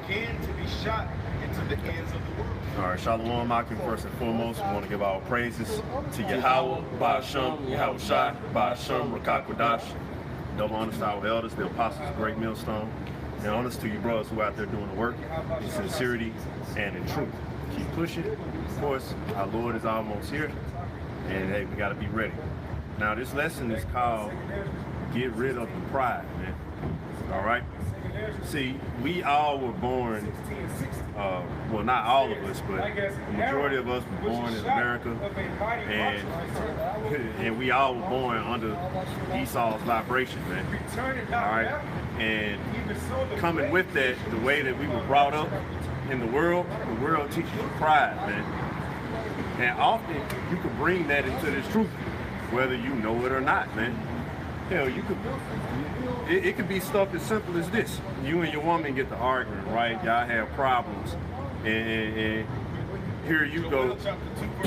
again to be shot into the ends of the world. All right, Shalom, Akim. First and foremost, we want to give our praises to Yahweh, Ba'asham, Yahawashi, Ba'asham, Rakakwadash. Double honors to our elders, the apostles of Great Millstone. And honors to you brothers who are out there doing the work in sincerity and in truth. Keep pushing. Of course, our Lord is almost here. And hey, we got to be ready. Now, this lesson is called Get Rid of the Pride, man. All right? See, we all were born, well, not all of us, but the majority of us were born in America, and we all were born under Esau's vibration, man. All right? And coming with that, the way that we were brought up in the world teaches you pride, man. And often, you can bring that into this truth, whether you know it or not, man. Hell, you could. It could be stuff as simple as this. You and your woman get to arguing, right? Y'all have problems, and here you go,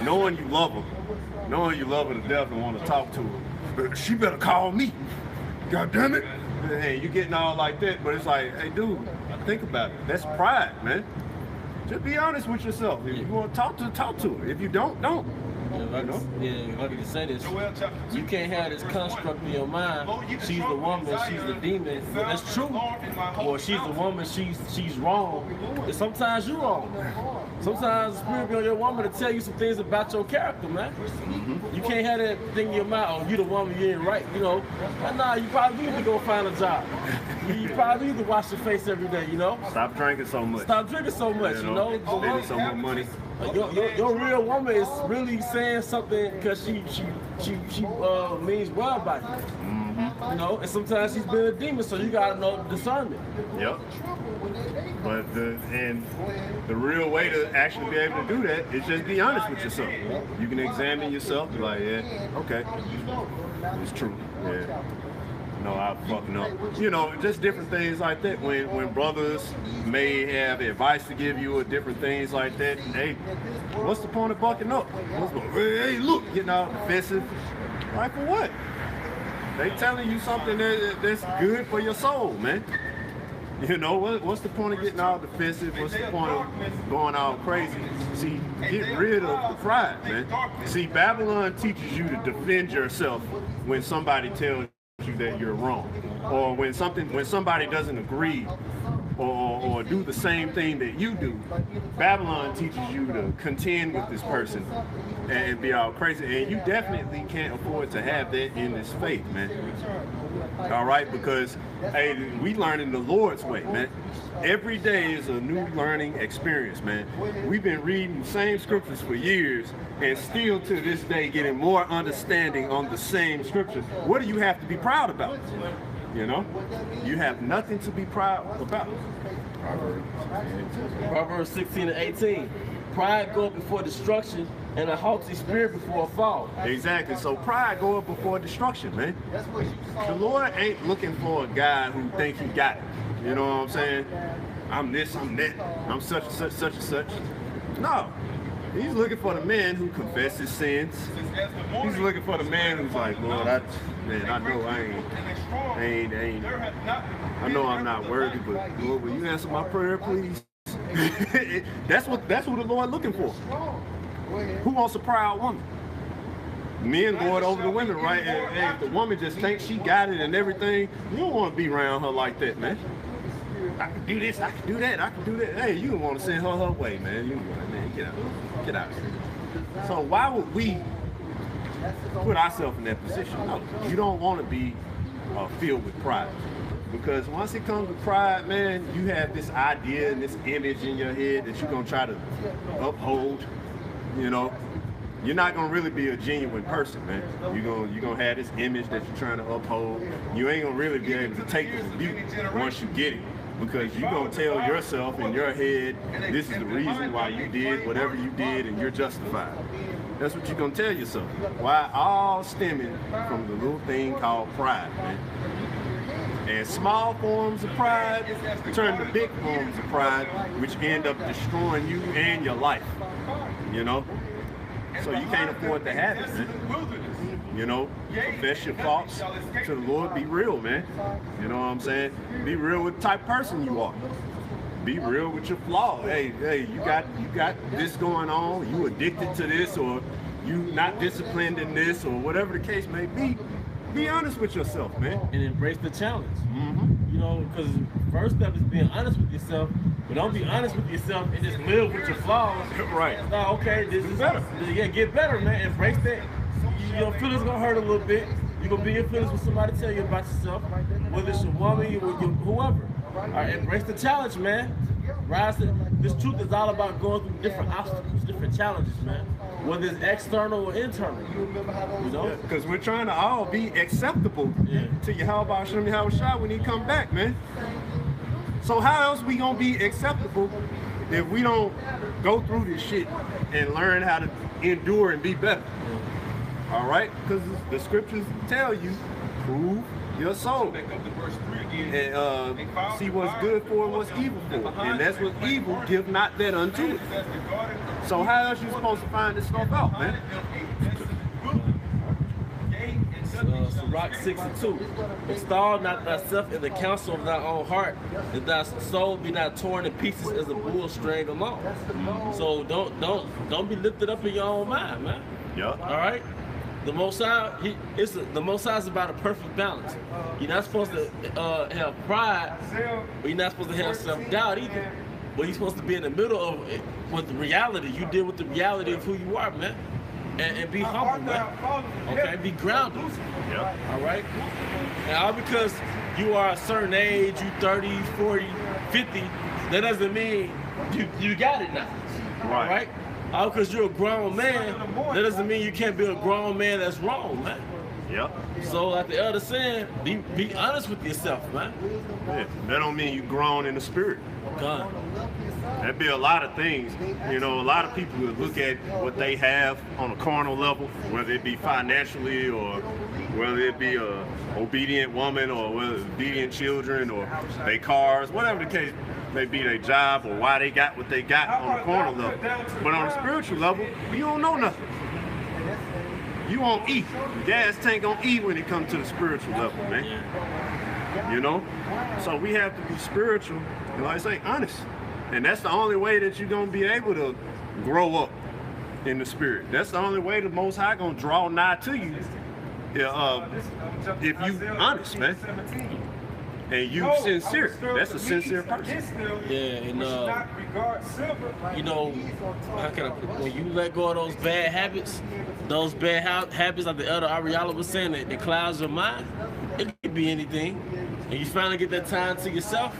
knowing you love her to death and want to talk to her. But she better call me. God damn it! Hey, you getting all like that, but it's like, hey, dude, think about it. That's pride, man. Just be honest with yourself. If you want to talk to her. If you don't. Like you say this, you can't have this construct in your mind. She's the woman, she's the demon. That's true. Or she's the woman, she's wrong. And sometimes you're wrong. Sometimes the spirit be on your woman to tell you some things about your character, man. You can't have that thing in your mind. Oh, you the woman, you ain't right. You know, nah, you probably need to go find a job. You probably need to wash your face every day. You know. Stop drinking so much. Stop drinking so much. You know. Spending so much money. Your real woman is really saying something because she means well by you. You know, and sometimes she's been a demon, so you gotta know discernment. Yep. But the real way to actually be able to do that is just be honest with yourself. You can examine yourself, be like, yeah, okay, it's true. Yeah. No, I'm fucking up. You know, just different things like that. When brothers may have advice to give you or different things like that, hey, what's the point of bucking up? Hey, look, getting all defensive. Like for what? They telling you something that's good for your soul, man. You know, what's the point of getting all defensive? What's the point of going all crazy? See, get rid of the pride, man. See, Babylon teaches you to defend yourself when somebody tells you that you're wrong, or when somebody doesn't agree or do the same thing that you do. Babylon teaches you to contend with this person and be all crazy, and you definitely can't afford to have that in this faith, man. All right, because hey, we learning the Lord's way, man. Every day is a new learning experience, man. We've been reading the same scriptures for years and still to this day getting more understanding on the same scriptures. What do you have to be proud about? You know, you have nothing to be proud about. Proverbs 16 and 18. Pride goeth before destruction, and a haughty spirit before a fall. Exactly. So pride go up before destruction, man. The Lord ain't looking for a guy who think he got it. You know what I'm saying? I'm this, I'm that, I'm such and such, such and such. No. He's looking for the man who confesses sins. He's looking for the man who's like, Lord, I know I know I'm not worthy, but Lord, will you answer my prayer, please? That's what the Lord looking for. Who wants a proud woman? Men going over the women, right? And if the woman just thinks she got it and everything, you don't want to be around her like that, man. I can do this, I can do that, I can do that. Hey, you don't want to send her way, man. You want, man, get out of here. So why would we put ourselves in that position? No, you don't want to be filled with pride. Because once it comes to pride, man, you have this idea and this image in your head that you're going to try to uphold, you know. You're not going to really be a genuine person, man. You're gonna have this image that you're trying to uphold. You ain't going to really be able to take the rebuke once you get it. Because you're going to tell yourself in your head, this is the reason why you did whatever you did and you're justified. That's what you're going to tell yourself. Why? All stemming from the little thing called pride, man. And small forms of pride turn to big forms of pride, which end up destroying you and your life, you know? So you can't afford to have it, man. You know, confess your faults to the Lord. Be real, man. You know what I'm saying? Be real with the type of person you are. be real with your flaws. Hey, you got this going on. You addicted to this, or you not disciplined in this, or whatever the case may be. Be honest with yourself, man. And embrace the challenge. You know, because first step is being honest with yourself. But don't be honest with yourself and just live with your flaws. Right. No, okay, this is better. Yeah, get better, man. Embrace that. Your feelings gonna hurt a little bit. You're gonna be in your feelings when somebody tell you about yourself, whether it's your woman or your whoever. All right, embrace the challenge, man. Rise to, this truth is all about going through different obstacles, different challenges, man. Whether it's external or internal. You know? Because we're trying to all be acceptable to Yahawashi when he come back, man. So how else we gonna be acceptable if we don't go through this shit and learn how to endure and be better? All right, because the scriptures tell you, prove your soul and see what's good for and what's evil for, and that's what evil give not that unto it. So how else you supposed to find this stuff out, man? Rock 6:2. Install not thyself in the counsel of thy own heart, that thy soul be not torn to pieces as a bull straying along. So don't be lifted up in your own mind, man. Yeah. All right. The Most High, the Most High is about a perfect balance. You're not supposed to have pride, but you're not supposed to have self-doubt either. But you're supposed to be in the middle of it with reality. You deal with the reality of who you are, man. And be humble, man. Okay, be grounded. Yeah. All right? And all because you are a certain age, you 30, 40, 50, that doesn't mean you got it now. Right. All right? All because you're a grown man, that doesn't mean you can't be a grown man that's wrong, man. Yep. So like the elder saying, be honest with yourself, man. Yeah. That don't mean you grown in the spirit. God. That'd be a lot of things. You know, a lot of people would look at what they have on a carnal level, whether it be financially or whether it be a obedient woman or whether it's obedient children or their cars, whatever the case may be, their job or why they got what they got on a carnal level. But on a spiritual level, you don't know nothing. You won't eat. Gas tank gonna eat when it comes to the spiritual level, man. You know? So we have to be spiritual and, like I say, honest. And that's the only way that you're gonna be able to grow up in the spirit. That's the only way the Most High gonna draw nigh to you. If you honest, man. And you sincere. That's a sincere person. Yeah, and you know, how can I put it? When you let go of those bad habits like the elder Ariala was saying, that clouds your mind, it could be anything. And you finally get that time to yourself,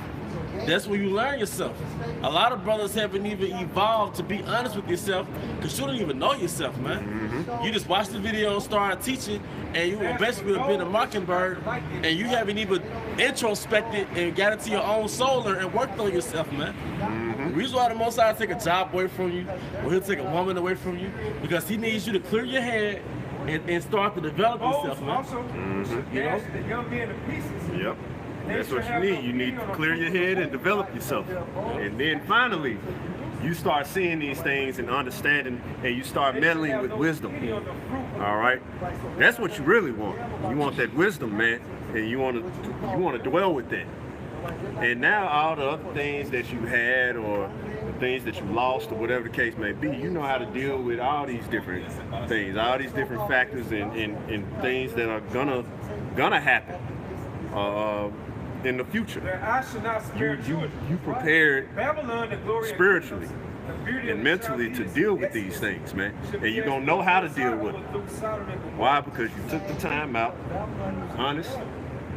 that's when you learn yourself. A lot of brothers haven't even evolved to be honest with yourself because you don't even know yourself, man. You just watch the video and start teaching, and you eventually have been a mockingbird, and you haven't even introspected and got into your own soul and worked on yourself, man. The reason why the Most High take a job away from you, or he'll take a woman away from you, because he needs you to clear your head and start to develop yourself, man. You know? Yep. That's what you need. You need to clear your head and develop yourself. And then finally, you start seeing these things and understanding, and you start meddling with wisdom. All right? That's what you really want. You want that wisdom, man, and you want to dwell with that. And now all the other things that you had or the things that you lost or whatever the case may be, you know how to deal with all these different things, all these different factors and things that are gonna happen. In the future, you prepared spiritually and mentally to deal with these things, man, and you're gonna know how to deal with them. Why? Because you took the time out, honest,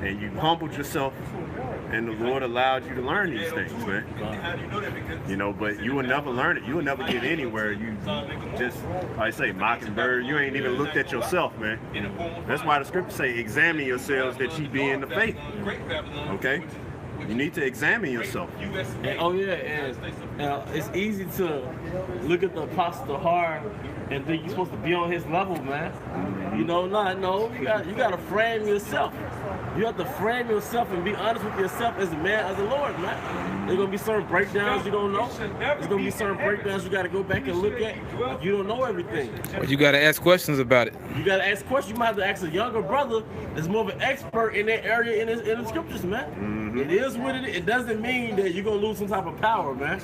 and you humbled yourself, and the Lord allowed you to learn these things, man. You know, but you will never learn it. You will never get anywhere. You just, like I say, mockingbird, you ain't even looked at yourself, man. That's why the scriptures say, examine yourselves that ye be in the faith. Okay? You need to examine yourself. And, oh yeah, and it's easy to look at the apostle hard and think you're supposed to be on his level, man. You know, no, you gotta frame yourself. You have to frame yourself and be honest with yourself as a man, as a Lord, man. There's gonna be certain breakdowns you don't know. There's gonna be certain breakdowns you gotta go back and look at. You don't know everything. But you gotta ask questions about it. You gotta ask questions. You might have to ask a younger brother that's more of an expert in that area in the scriptures, man. It is what it is. It doesn't mean that you're gonna lose some type of power, man.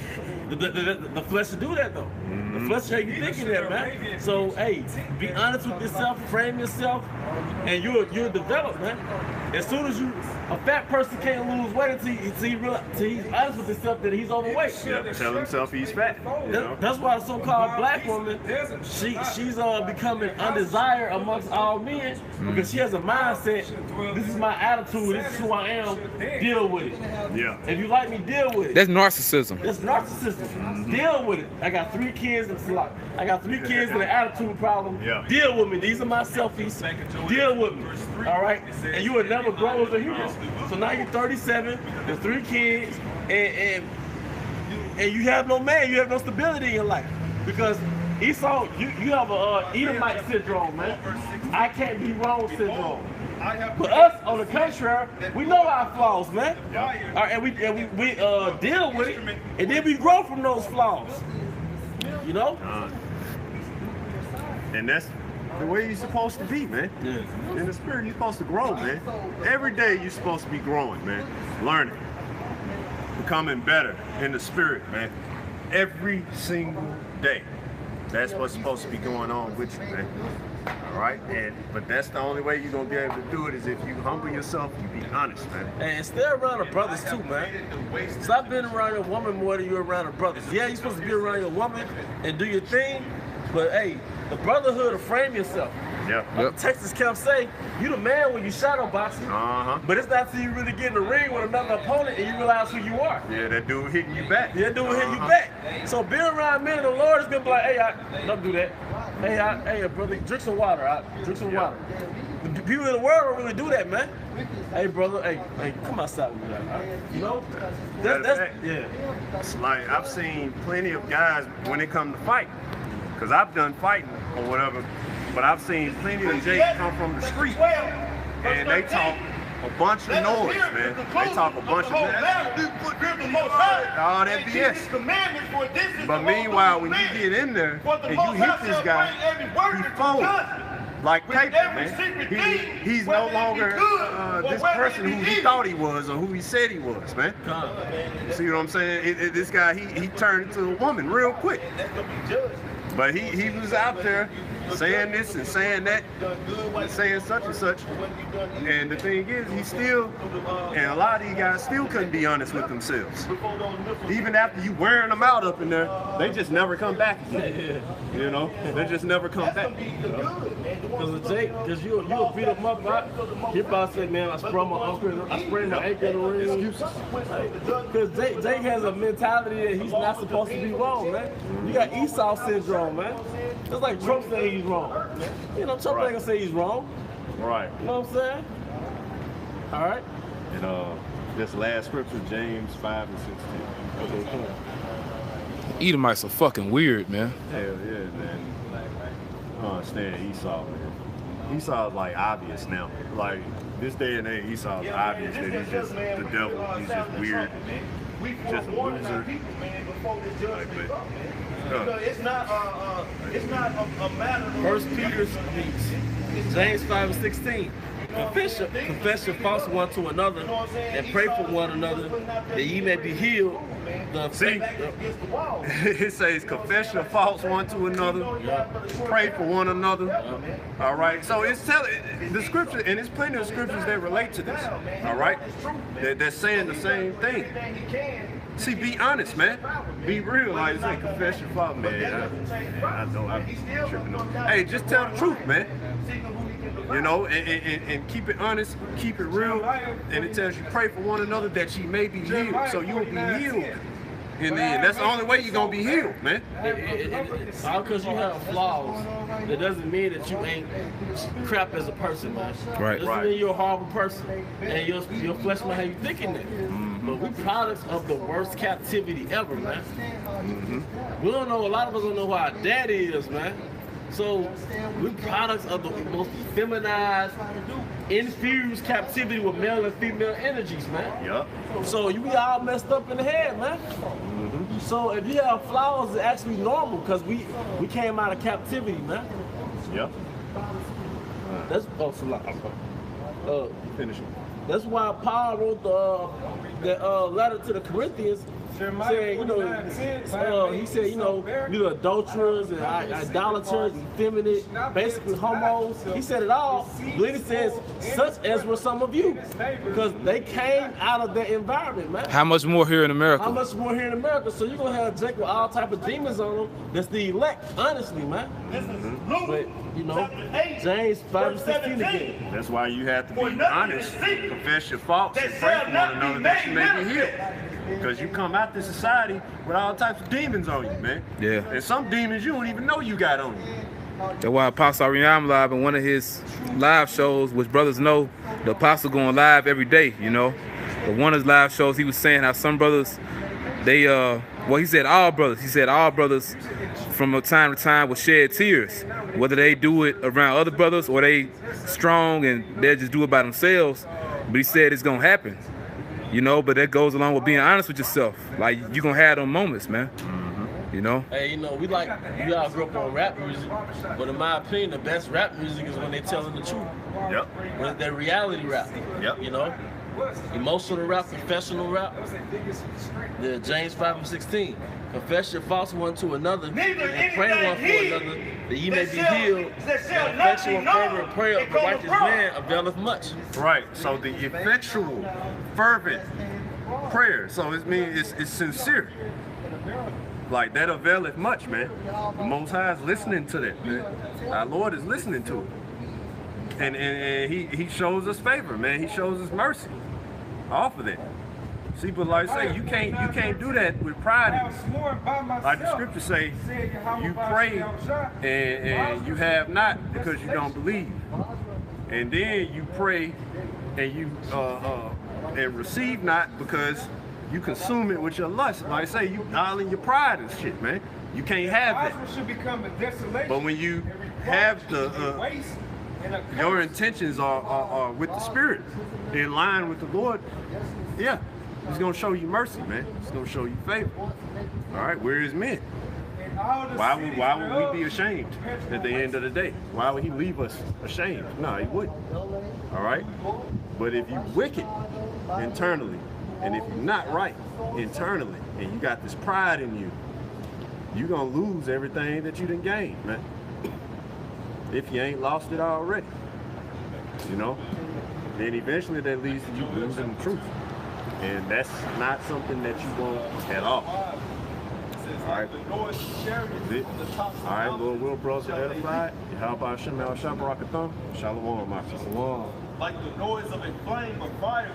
The flesh to do that though. The flesh make you thinking that, man. So hey, be honest with yourself, frame yourself, and you'll develop, man. As soon as a fat person can't lose weight until he's honest with himself that he's overweight. Yeah, tell himself he's fat. You know? That's why a so-called black woman, she's becoming undesired amongst all men because she has a mindset. This is my attitude. This is who I am. Deal with it. Yeah. If you like me, deal with it. That's narcissism. That's narcissism. Deal with it. I got 3 kids. I got 3 kids with an attitude problem. Yeah. Deal with me. These are my selfies. Deal with me. All right. And you will never grow as a human. So now you're 37. There's 3 kids, and you have no man. You have no stability in your life because Esau, you have a Edomite syndrome, man. I can't be wrong syndrome. But us, on the contrary, we know our flaws, man. All right, and we deal with it, and then we grow from those flaws. You know? And that's the way you're supposed to be, man. Yeah. In the spirit, you're supposed to grow, man. Every day you're supposed to be growing, man. Learning. Becoming better in the spirit, man. Every single day. That's what's supposed to be going on with you, man. All right? But that's the only way you're going to be able to do it is if you humble yourself, you be honest, man. And stay around the brothers too, man. Stop being around your woman more than you're around the brothers. Yeah, you're supposed to be around your woman and do your thing, but hey, the brotherhood will frame yourself. Yeah. Like Texas Camp say, you the man when you shadow boxing, but it's not till you really get in the ring with another opponent and you realize who you are. Yeah, that dude hitting you back. Yeah, that dude hitting you back. So being around men of the Lord is gonna be like, hey, don't do that. Hey, brother, drink some water. Drink some water. The people in the world don't really do that, man. Hey, brother, hey, come outside with me. You know? Yeah. It's like I've seen plenty of guys when it comes to fighting, because I've done fighting or whatever, but I've seen plenty of Jakes come from the street and they talk a bunch of noise, man. They talk a bunch of all that BS. But meanwhile, when you get in there and you hit this guy, he folds like paper, man. He's no longer this person who he thought he was or who he said he was, man. You see what I'm saying? This guy, he turned into a woman real quick. But he was out there saying this and saying that, and saying such and such. And the thing is, he still, and a lot of these guys still couldn't be honest with themselves. Even after you wearing them out up in there, they just never come back again. You know, they just never come back. Because you'll beat him up, right? He probably say, man, I sprained my ankle in the ring. Because Jake has a mentality that he's not supposed to be wrong, man. You got Esau syndrome, man. It's like Trump saying he's wrong. You know, Trump ain't gonna say he's wrong. Right. You know what I'm saying? All right. And this last scripture, James 5 and 16. Okay, come on. Edomites are fucking weird, man. Hell yeah, man. I don't understand Esau, man. Esau is like obvious now. Like this day and age, Esau is obvious that he's just the devil. He's just weird. Just a loser. It's not a matter of 1 Peter speaks. James 5 and 16. Confess your faults one to another and pray for one another that ye may be healed. See, it says confess your faults one to another, pray for one another. All right, so it's telling the scripture, and there's plenty of scriptures that relate to this. All right, they're saying the same thing. See, be honest, man. Be real. Like, say, confess your fault, man. I know I'm tripping on. Hey, just tell the truth, man. You know, and keep it honest, keep it real, and it tells you pray for one another that ye may be healed, so you will be healed in the end. That's the only way you're gonna be healed, man. All because you have flaws, it doesn't mean that you ain't crap as a person, man. Right. It doesn't mean you're a horrible person, and your flesh might have you thinking that. But we products of the worst captivity ever, man. We don't know. A lot of us don't know who our daddy is, man. So we products of the most feminized, infused captivity with male and female energies, man. Yep. So you be all messed up in the head, man. So if you have flaws, it's actually normal because we came out of captivity, man. Yep. That's finish it. Finish it. That's why Paul wrote that letter to the Corinthians, saying, you know, he said, you know, you're adulterers and idolaters, effeminate, basically homos. He said it all. But then he says, such as were some of you, because they came out of that environment, man. How much more here in America? How much more here in America? So you're gonna have Jake with all type of demons on them. That's the elect, honestly, man. But you know, James 5:16 again. That's why you have to be honest, confess your faults, and pray for one another that you may be healed. Because you come out to society with all types of demons on you, man. Yeah. And some demons you don't even know you got on you. That's why Apostle Ariam live in one of his live shows, which brothers know, the Apostle going live every day, you know. But one of his live shows, he was saying how some brothers, they, well, he said all brothers from time to time will shed tears, whether they do it around other brothers or they strong and they just do it by themselves. But he said it's going to happen, you know, but that goes along with being honest with yourself. Like, you're going to have those moments, man. You know? Hey, you know, we all grew up on rap music, but in my opinion, the best rap music is when they're telling the truth. Yep. When they're reality rap. Yep. You know? Emotional rap, confessional rap. The James 5:16. Confess your faults one to another, and pray one for another, that ye may be healed. The effectual fervent prayer of the righteous man availeth much. Right. So the effectual, fervent prayer. So it means it's sincere. Like, that availeth much, man. The Most High is listening to that, man. Our Lord is listening to it. And he shows us favor, man. He shows us mercy off of that. See, but like I say, you can't do that with pride. Like the scriptures say, you pray and you have not because you don't believe. And then you pray and you and receive not because you consume it with your lust. Like I say, you all in your pride and shit, man. You can't have that. But when you have the your intentions are with the Spirit, in line with the Lord, yeah, He's gonna show you mercy, man. He's gonna show you favor. All right, where is men? Why would we be ashamed at the end of the day? Why would He leave us ashamed? No, He wouldn't. All right, but if you wicked internally, and if you're not right internally, and you got this pride in you, you're gonna lose everything that you done gained, man. If you ain't lost it already, you know. Then eventually that leads to you losing the truth, and that's not something that you want at all. All right. All right, Lord will bros are edified. Yahawashi Shem Al Shabbarakatham. Shalom, my shalom. Like the noise of a flame of fire.